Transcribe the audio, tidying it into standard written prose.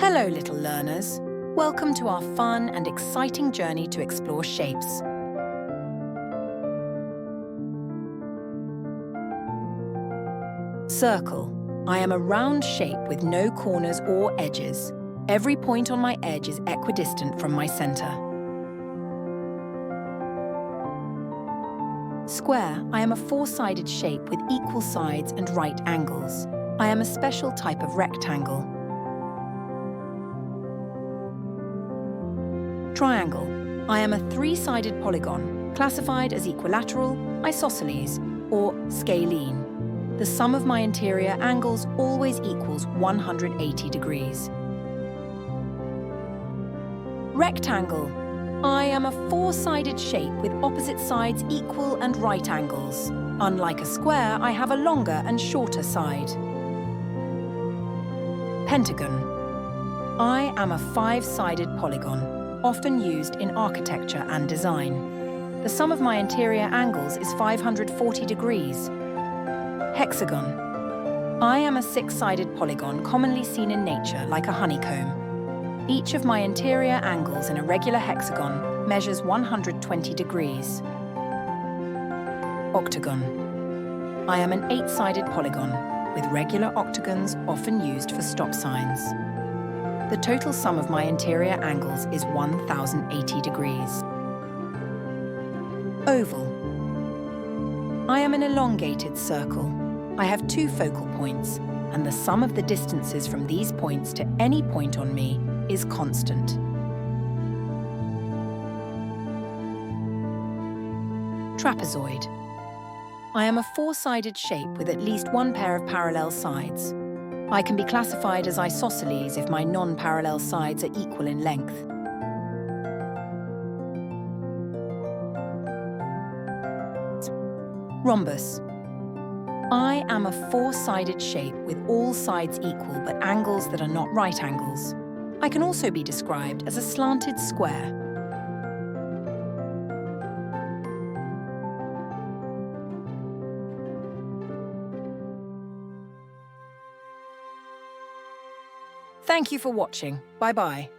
Hello, little learners. Welcome to our fun and exciting journey to explore shapes. Circle. I am a round shape with no corners or edges. Every point on my edge is equidistant from my center. Square. I am a four-sided shape with equal sides and right angles. I am a special type of rectangle. Triangle. I am a three-sided polygon, classified as equilateral, isosceles, or scalene. The sum of my interior angles always equals 180 degrees. Rectangle. I am a four-sided shape with opposite sides equal and right angles. Unlike a square, I have a longer and shorter side. Pentagon. I am a five-sided polygon, often used in architecture and design. The sum of my interior angles is 540 degrees. Hexagon. I am a six-sided polygon commonly seen in nature like a honeycomb. Each of my interior angles in a regular hexagon measures 120 degrees. Octagon. I am an eight-sided polygon with regular octagons often used for stop signs. The total sum of my interior angles is 1080 degrees. Oval. I am an elongated circle. I have two focal points, and the sum of the distances from these points to any point on me is constant. Trapezoid. I am a four-sided shape with at least one pair of parallel sides. I can be classified as isosceles if my non-parallel sides are equal in length. Rhombus. I am a four-sided shape with all sides equal but angles that are not right angles. I can also be described as a slanted square. Thank you for watching. Bye-bye.